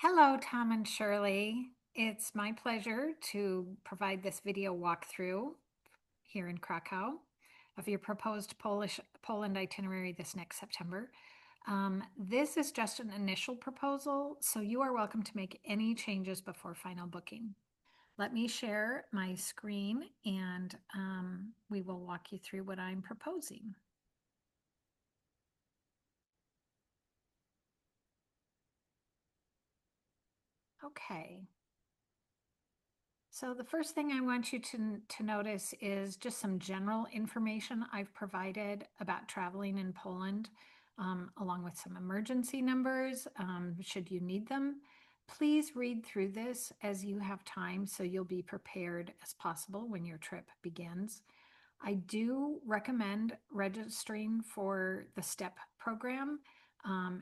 Hello, Tom and Shirley. It's my pleasure to provide this video walkthrough here in Krakow of your proposed Poland itinerary this next September. This is just an initial proposal, so you are welcome to make any changes before final booking. Let me share my screen and we will walk you through what I'm proposing. Okay. So the first thing I want you to notice is just some general information I've provided about traveling in Poland, along with some emergency numbers, should you need them. Please read through this as you have time so you'll be prepared as possible when your trip begins. I do recommend registering for the STEP program,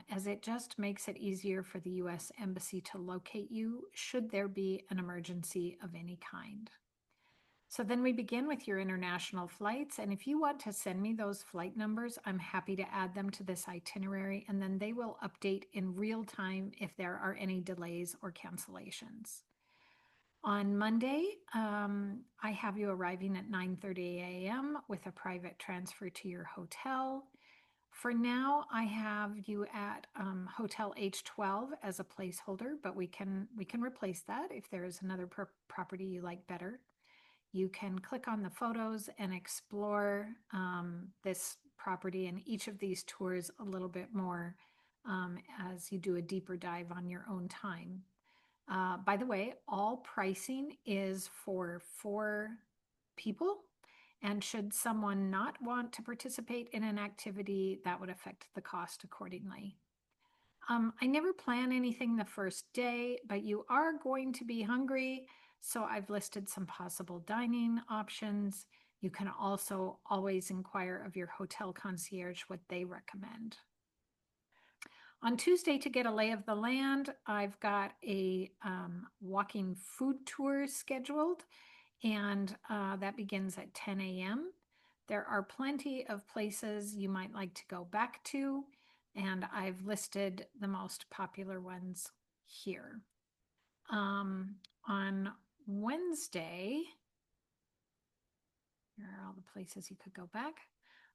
as it just makes it easier for the U.S. Embassy to locate you should there be an emergency of any kind. So then we begin with your international flights. And if you want to send me those flight numbers, I'm happy to add them to this itinerary, and then they will update in real time if there are any delays or cancellations. On Monday, I have you arriving at 9:30 a.m. with a private transfer to your hotel. For now, I have you at Hotel H12 as a placeholder, but we can replace that if there is another property you like better. You can click on the photos and explore this property and each of these tours a little bit more as you do a deeper dive on your own time. By the way, all pricing is for 4 people. And should someone not want to participate in an activity, that would affect the cost accordingly. I never plan anything the first day, but you are going to be hungry. So I've listed some possible dining options. You can also always inquire of your hotel concierge what they recommend. On Tuesday, to get a lay of the land, I've got a walking food tour scheduled, and that begins at 10 a.m. There are plenty of places you might like to go back to, and I've listed the most popular ones here. On Wednesday, here are all the places you could go back.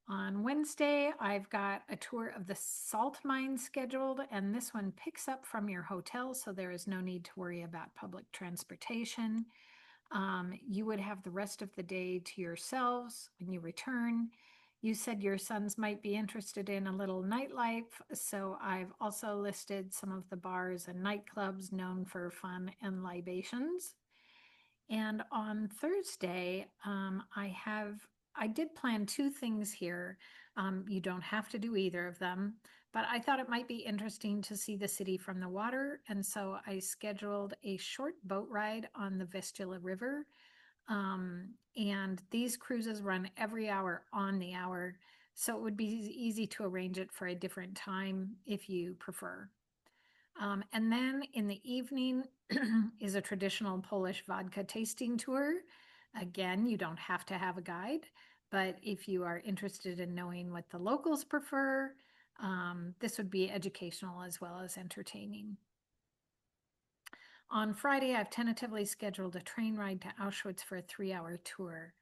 On Wednesday, I've got a tour of the salt mine scheduled, and this one picks up from your hotel, so there is no need to worry about public transportation. You would have the rest of the day to yourselves when you return. You said your sons might be interested in a little nightlife, so I've also listed some of the bars and nightclubs known for fun and libations. And on Thursday, I did plan 2 things here. You don't have to do either of them, but I thought it might be interesting to see the city from the water. And so I scheduled a short boat ride on the Vistula River. And these cruises run every hour on the hour. So it would be easy to arrange it for a different time if you prefer. And then in the evening is a traditional Polish vodka tasting tour. Again, you don't have to have a guide, but if you are interested in knowing what the locals prefer, this would be educational as well as entertaining. On Friday, I've tentatively scheduled a train ride to Auschwitz for a 3-hour tour.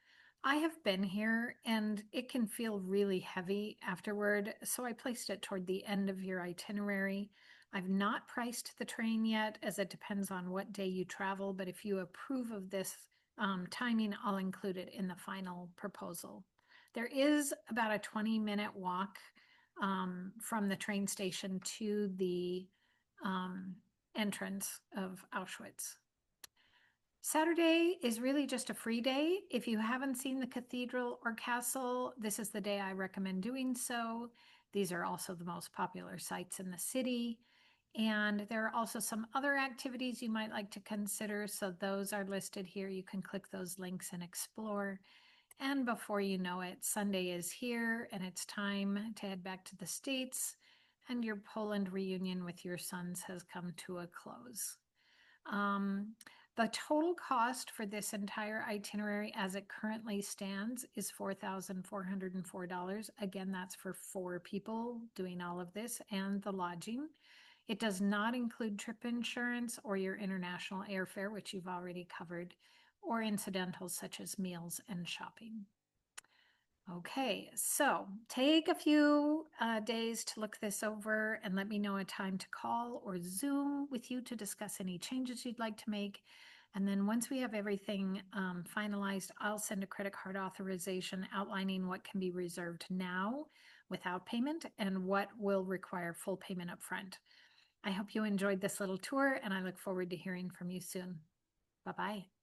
I have been here and it can feel really heavy afterward, so I placed it toward the end of your itinerary. I've not priced the train yet, as it depends on what day you travel, but if you approve of this timing, I'll include it in the final proposal. There is about a 20-minute walk from the train station to the entrance of Auschwitz. Saturday is really just a free day. If you haven't seen the cathedral or castle, this is the day I recommend doing so. These are also the most popular sites in the city. And there are also some other activities you might like to consider. So those are listed here. You can click those links and explore. And before you know it, Sunday is here and it's time to head back to the States, and your Poland reunion with your sons has come to a close. The total cost for this entire itinerary as it currently stands is $4,404. Again, that's for 4 people doing all of this and the lodging. It does not include trip insurance or your international airfare, which you've already covered, or incidentals such as meals and shopping. Okay, so take a few days to look this over and let me know a time to call or Zoom with you to discuss any changes you'd like to make. And then once we have everything finalized, I'll send a credit card authorization outlining what can be reserved now without payment and what will require full payment up front. I hope you enjoyed this little tour and I look forward to hearing from you soon. Bye-bye.